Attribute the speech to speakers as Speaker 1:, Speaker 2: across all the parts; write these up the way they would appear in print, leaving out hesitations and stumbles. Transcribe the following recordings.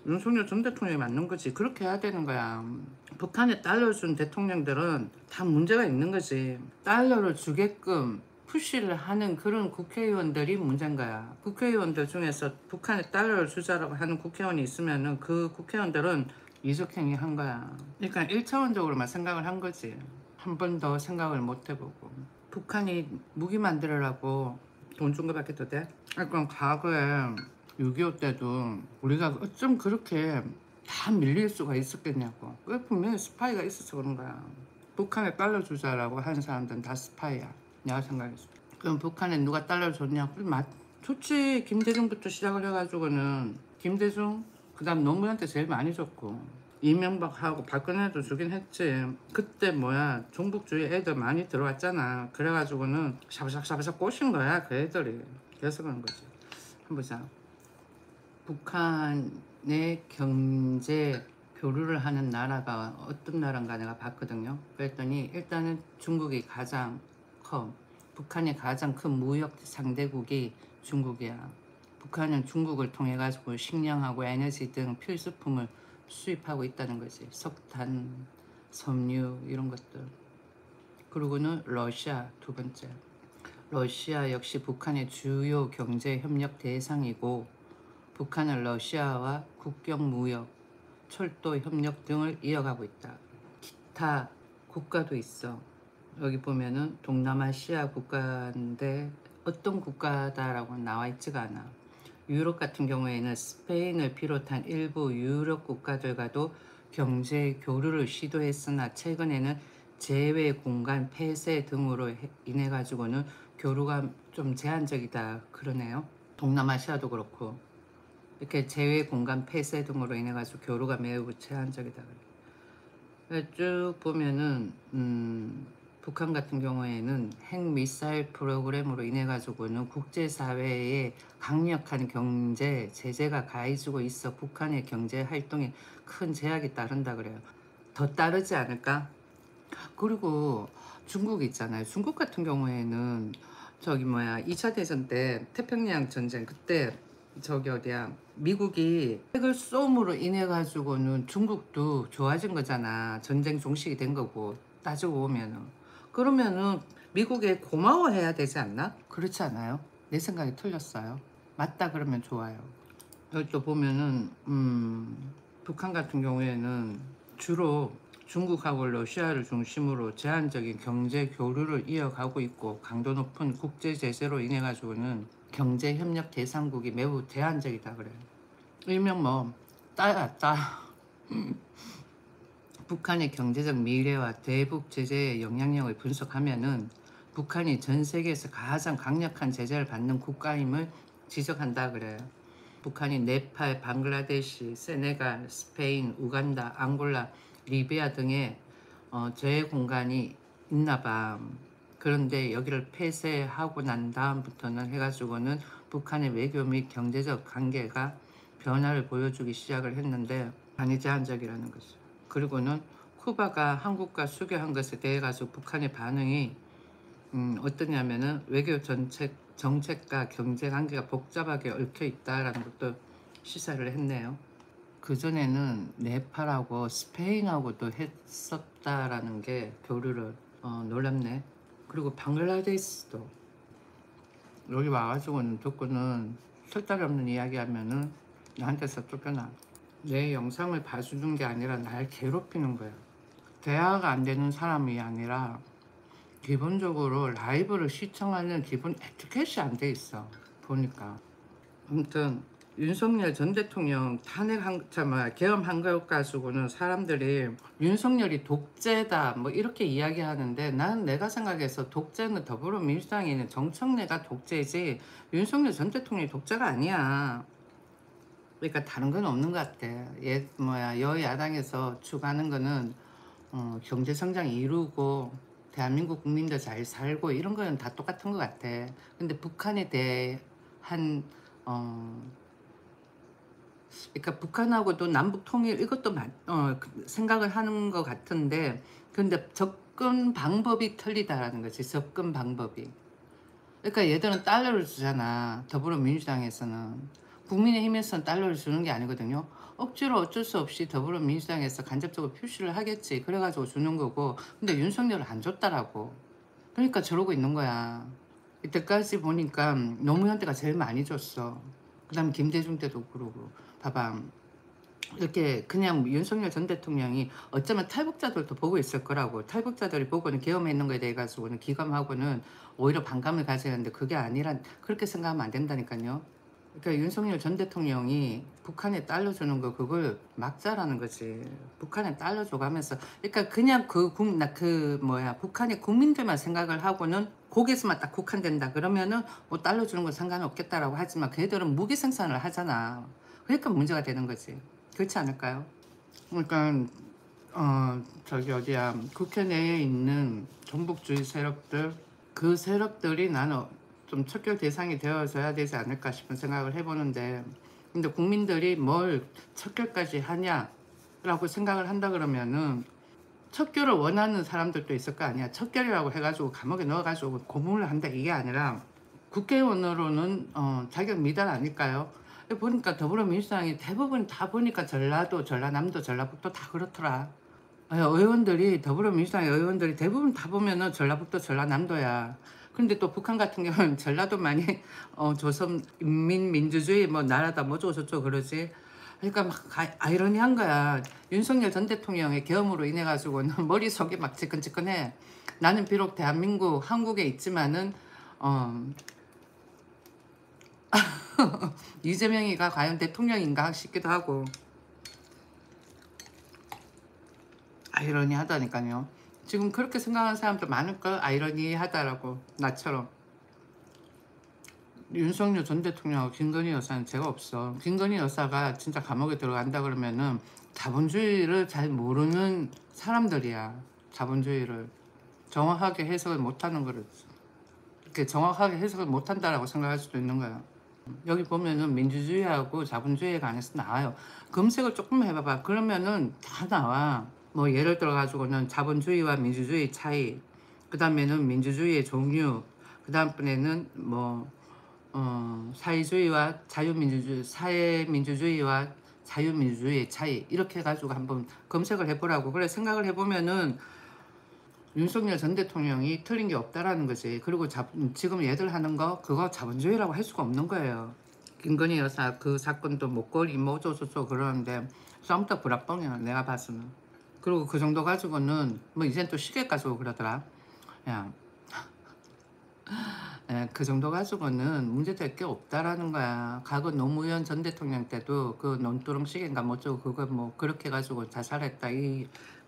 Speaker 1: 윤석열 전 대통령이 맞는 거지. 그렇게 해야 되는 거야. 북한에 달러를 준 대통령들은 다 문제가 있는 거지. 달러를 주게끔 푸시를 하는 그런 국회의원들이 문제인 거야. 국회의원들 중에서 북한에 달러를 주자라고 하는 국회의원이 있으면은 그 국회의원들은 이적행위 한 거야. 그러니까 1차원적으로만 생각을 한 거지. 한 번 더 생각을 못 해보고. 북한이 무기 만들으라고 돈 준 거밖에 더 돼? 그러니까 과거에 6.25 때도 우리가 어쩜 그렇게 다 밀릴 수가 있었겠냐고. 그 분명히 스파이가 있어서 그런 거야. 북한에 달러 주자라고 하는 사람들은 다 스파이야. 내가 생각했어. 그럼 북한에 누가 달러 줬냐고? 좋지. 김대중부터 시작을 해가지고는 김대중, 그 다음 노무현한테 제일 많이 줬고 이명박하고 박근혜도 주긴 했지. 그때 뭐야 종북주의 애들 많이 들어왔잖아. 그래가지고는 샤바샥 꼬신 거야 그 애들이. 그래서 그런 거지. 한번 보자. 북한의 경제 교류를 하는 나라가 어떤 나라인가 내가 봤거든요. 그랬더니 일단은 중국이 가장 커. 북한의 가장 큰 무역 상대국이 중국이야. 북한은 중국을 통해 가지고 식량하고 에너지 등 필수품을 수입하고 있다는 거지. 석탄, 섬유 이런 것들. 그리고는 러시아 두 번째. 러시아 역시 북한의 주요 경제 협력 대상이고 북한은 러시아와 국경 무역, 철도 협력 등을 이어가고 있다. 기타 국가도 있어. 여기 보면은 동남아시아 국가인데 어떤 국가다라고 나와 있지가 않아. 유럽 같은 경우에는 스페인을 비롯한 일부 유럽 국가들과도 경제 교류를 시도했으나 최근에는 제외 공간 폐쇄 등으로 인해 가지고는 교류가 좀 제한적이다 그러네요. 동남아시아도 그렇고 이렇게 제외 공간 폐쇄 등으로 인해 가지고 교류가 매우 제한적이다 그래. 쭉 보면은 북한 같은 경우에는 핵미사일 프로그램으로 인해 가지고는 국제사회에 강력한 경제 제재가 가해지고 있어 북한의 경제 활동에 큰 제약이 따른다 그래요. 더 따르지 않을까? 그리고 중국 있잖아요. 중국 같은 경우에는 저기 뭐야 2차 대전 때 태평양 전쟁 그때 저기 어디야 미국이 핵을 쏨으로 인해 가지고는 중국도 좋아진 거잖아. 전쟁 종식이 된 거고 따지고 보면은 그러면은 미국에 고마워해야 되지 않나? 그렇지 않아요? 내 생각이 틀렸어요. 맞다 그러면 좋아요. 여기 또 보면은 북한 같은 경우에는 주로 중국하고 러시아를 중심으로 제한적인 경제 교류를 이어가고 있고 강도 높은 국제 제재로 인해 가지고는 경제 협력 대상국이 매우 제한적이다 그래요. 일명 뭐 따야 따. 북한의 경제적 미래와 대북 제재의 영향력을 분석하면은 북한이 전 세계에서 가장 강력한 제재를 받는 국가임을 지적한다 그래요. 북한이 네팔, 방글라데시, 세네갈, 스페인, 우간다, 앙골라, 리비아 등의 제외 공간이 있나 봐. 그런데 여기를 폐쇄하고 난 다음부터는 해가지고는 북한의 외교 및 경제적 관계가 변화를 보여주기 시작을 했는데 많이 제한적이라는 거죠. 그리고는 쿠바가 한국과 수교한 것에 대해 가지고 북한의 반응이 어떠냐면은 외교 정책과 경제 관계가 복잡하게 얽혀 있다라는 것도 시사를 했네요. 그전에는 네팔하고 스페인하고도 했었다라는 게 교류를 놀랍네. 그리고 방글라데시도 여기 와가지고는 듣고는 쓸데기 없는 이야기 하면은 나한테서 쫓겨나. 내 영상을 봐주는 게 아니라 날 괴롭히는 거야. 대화가 안 되는 사람이 아니라 기본적으로 라이브를 시청하는 기본 에티켓이 안 돼 있어 보니까. 아무튼 윤석열 전 대통령 탄핵한 계엄한 것 가지고는 사람들이 윤석열이 독재다 뭐 이렇게 이야기하는데 난 내가 생각해서 독재는 더불어민주당에 있는 정청래가 독재지 윤석열 전 대통령이 독재가 아니야. 그러니까 다른 건 없는 것 같아. 여야당에서 추구하는 거는 경제 성장 이루고 대한민국 국민들 잘 살고 이런 거는 다 똑같은 것 같아. 근데 북한에 대한 그러니까 북한하고도 남북 통일 이것도 생각을 하는 것 같은데 근데 접근 방법이 틀리다라는 거지. 접근 방법이. 그러니까 얘들은 달러를 주잖아. 더불어민주당에서는 국민의힘에서는 달러를 주는 게 아니거든요. 억지로 어쩔 수 없이 더불어민주당에서 간접적으로 표시를 하겠지. 그래가지고 주는 거고. 근데 윤석열을 안 줬다라고. 그러니까 저러고 있는 거야. 이때까지 보니까 노무현 때가 제일 많이 줬어. 그 다음에 김대중 때도 그러고. 봐봐. 이렇게 그냥 윤석열 전 대통령이 어쩌면 탈북자들도 보고 있을 거라고. 탈북자들이 보고는 계엄에 있는 거에 대해 가지고는 기감하고는 오히려 반감을 가져야 하는데 그게 아니라 그렇게 생각하면 안 된다니까요. 그러니까 윤석열 전 대통령이 북한에 달러 주는 거 그걸 막자라는 거지. 북한에 달러 줘가면서 그러니까 그냥 북한의 국민들만 생각을 하고는 거기서만 딱 국한된다 그러면은 뭐 달러 주는 건 상관없겠다라고 하지만 걔들은 무기 생산을 하잖아. 그러니까 문제가 되는 거지. 그렇지 않을까요? 그러니까 저기 어디야 국회 내에 있는 종북주의 세력들 그 세력들이 나는 좀 척결 대상이 되어져야 되지 않을까 싶은 생각을 해보는데 근데 국민들이 뭘 척결까지 하냐라고 생각을 한다 그러면은 척결을 원하는 사람들도 있을 거 아니야. 척결이라고 해가지고 감옥에 넣어가지고 고문을 한다 이게 아니라 국회의원으로는 자격 미달 아닐까요? 보니까 더불어민주당이 대부분 다 보니까 전라도, 전라남도, 전라북도 다 그렇더라. 의원들이 더불어민주당 의원들이 대부분 다 보면은 전라북도, 전라남도야. 근데 또 북한 같은 경우는 전라도만이 조선인민민주주의 뭐 나라다 뭐저쩌고 저쩌고 그러지. 그러니까 막 아이러니한 거야. 윤석열 전 대통령의 계엄으로 인해 가지고는 머릿속이 막 지끈지끈해. 나는 비록 대한민국 한국에 있지만은 이재명이가 과연 대통령인가 싶기도 하고 아이러니하다니까요. 지금 그렇게 생각하는 사람도 많을 걸. 아이러니하다라고 나처럼. 윤석열 전 대통령하고 김건희 여사는 죄가 없어. 김건희 여사가 진짜 감옥에 들어간다 그러면은 자본주의를 잘 모르는 사람들이야. 자본주의를 정확하게 해석을 못하는 거를 이렇게 정확하게 해석을 못한다라고 생각할 수도 있는 거야. 여기 보면은 민주주의하고 자본주의에 관해서 나와요. 검색을 조금 해봐봐. 그러면은 다 나와. 뭐 예를 들어 가지고는 자본주의와 민주주의 차이, 그 다음에는 민주주의의 종류, 그 다음번에는 뭐 사회주의와 자유민주주의, 사회민주주의와 자유민주주의의 차이 이렇게 해가지고 한번 검색을 해보라고. 그래 생각을 해보면은 윤석열 전 대통령이 틀린 게 없다라는 거지. 그리고 지금 얘들 하는 거 그거 자본주의라고 할 수가 없는 거예요. 김건희 여사 그 사건도 목걸이 뭐저저저 그러는데 전부 다 불합봉이야 내가 봐서는. 그리고 그 정도 가지고는 뭐 이젠 또 시계 가지고 그러더라. 야, 그 정도 가지고는 문제될 게 없다라는 거야. 과거 노무현 전 대통령 때도 그 논두렁 시계인가 뭐저고 그거 뭐 그렇게 가지고 자살했다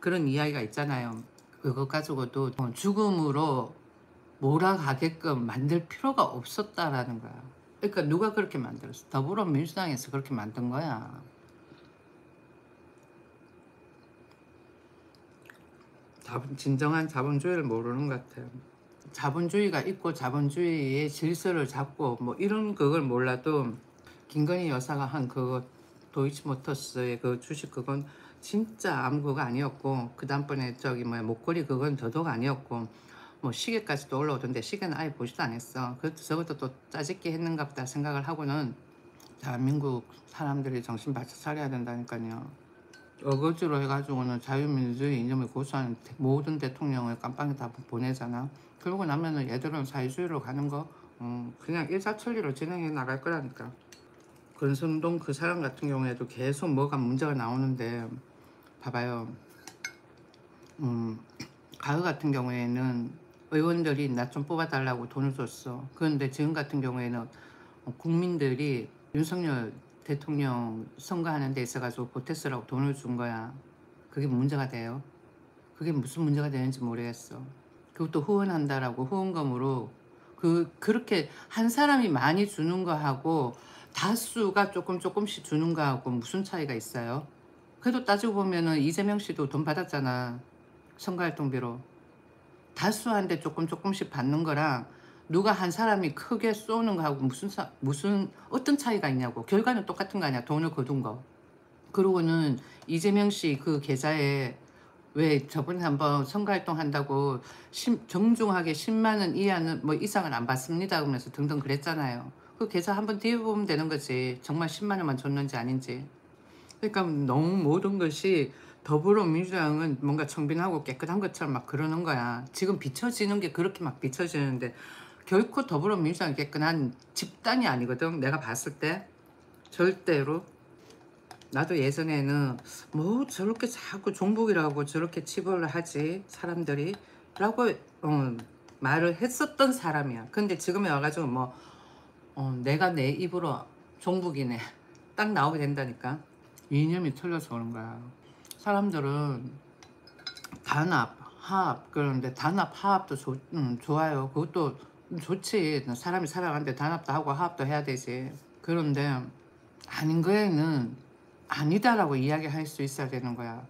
Speaker 1: 그런 이야기가 있잖아요. 그거 가지고도 죽음으로 몰아가게끔 만들 필요가 없었다라는 거야. 그러니까 누가 그렇게 만들었어? 더불어민주당에서 그렇게 만든 거야. 진정한 자본주의를 모르는 것 같아요. 자본주의가 있고 자본주의의 질서를 잡고 뭐 이런 그걸 몰라도 김건희 여사가 한 그거 도이치모터스의 그 주식 그건 진짜 아무거가 아니었고 그 다음번에 저기 뭐야 목걸이 그건 더더욱 아니었고 뭐 시계까지도 올라오던데 시계는 아예 보지도 않았어. 저것도 또 짜집기 했는가 보다 생각을 하고는 대한민국 사람들이 정신 바짝 차려야 된다니까요. 어거지로 해가지고는 자유민주주의 이념을 고수하는 모든 대통령을 깜빵에 다 보내잖아. 그러고 나면은 얘들은 사회주의로 가는 거 그냥 일사천리로 진행해 나갈 거라니까. 권성동 그 사람 같은 경우에도 계속 뭐가 문제가 나오는데 봐봐요. 가을 같은 경우에는 의원들이 나 좀 뽑아달라고 돈을 줬어. 그런데 지금 같은 경우에는 국민들이 윤석열 대통령 선거하는 데 있어가지고 보태스라고 돈을 준 거야. 그게 문제가 돼요? 그게 무슨 문제가 되는지 모르겠어. 그것도 후원한다라고 후원금으로 그렇게 한 사람이 많이 주는 거하고 다수가 조금씩 주는 거하고 무슨 차이가 있어요? 그래도 따지고 보면은 이재명 씨도 돈 받았잖아. 선거활동비로. 다수한테 조금씩 받는 거랑 누가 한 사람이 크게 쏘는 거하고 무슨 어떤 차이가 있냐고. 결과는 똑같은 거 아니야. 돈을 거둔 거. 그러고는 이재명 씨 그 계좌에 왜 저번에 한번 선거활동 한다고 정중하게 10만 원 이하는 뭐 이상은 안 받습니다 그러면서 등등 그랬잖아요. 그 계좌 한번 띄워보면 되는 거지. 정말 10만 원만 줬는지 아닌지. 그러니까 너무 모든 것이 더불어민주당은 뭔가 청빈하고 깨끗한 것처럼 막 그러는 거야. 지금 비춰지는 게 그렇게 막 비춰지는데 결코 더불어민주당이 깨끗한 집단이 아니거든. 내가 봤을 때 절대로. 나도 예전에는 뭐 저렇게 자꾸 종북이라고 저렇게 치부를 하지 사람들이 라고 말을 했었던 사람이야. 근데 지금에 와가지고 뭐 내가 내 입으로 종북이네 딱 나오게 된다니까. 이념이 틀려서 그런 거야. 사람들은 단합, 화합 그러는데 단합, 화합도 좋아요. 그것도 좋지. 사람이 살아가는데 단합도 하고 화합도 해야 되지. 그런데 아닌 거에는 아니다라고 이야기할 수 있어야 되는 거야.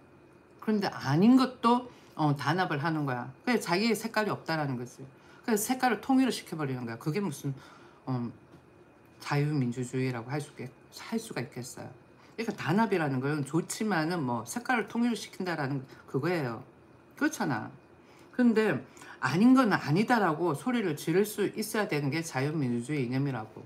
Speaker 1: 그런데 아닌 것도 단합을 하는 거야. 그래 자기의 색깔이 없다라는 거지. 그래서 색깔을 통일을 시켜버리는 거야. 그게 무슨 어, 자유민주주의라고 할 수가 있겠어요. 그러니까 단합이라는 건 좋지만은 뭐 색깔을 통일을 시킨다라는 그거예요. 그렇잖아. 근데 아닌 건 아니다라고 소리를 지를 수 있어야 되는 게 자유민주주의 이념이라고.